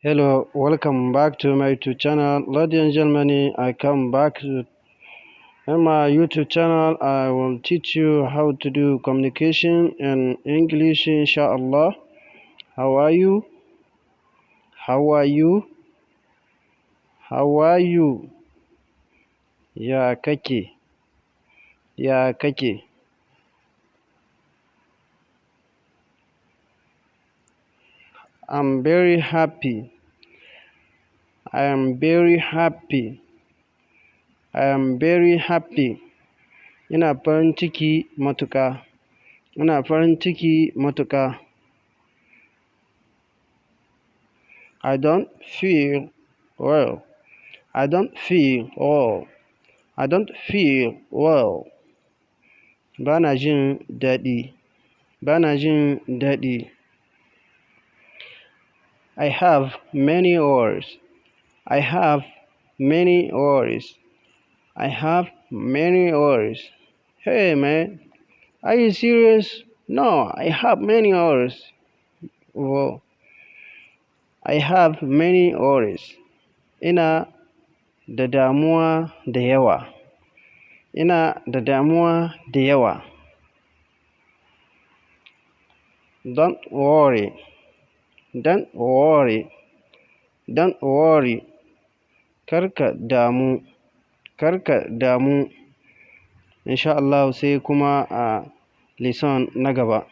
Hello, welcome back to my YouTube channel. Ladies and gentlemen, I come back to my YouTube channel. I will teach you how to do communication in English, inshallah. How are you? How are you? How are you? Ya kake? Ya kake? I'm very happy. I am very happy. I am very happy. Ina farin ciki matuƙa. Ina farin ciki matuƙa. I don't feel well. I don't feel well. I don't feel well. Bana jin daɗi. Bana jin daɗi. I have many worries. I have many worries. I have many worries. Hey man, are you serious? No, I have many worries. Well, I have many worries. Ina da damuwa da yawa. Ina da damuwa da yawa. Don't worry. Don't worry. Don't worry. Karka damu. Karka damu. Insha Allah sai kuma a lesson na gaba.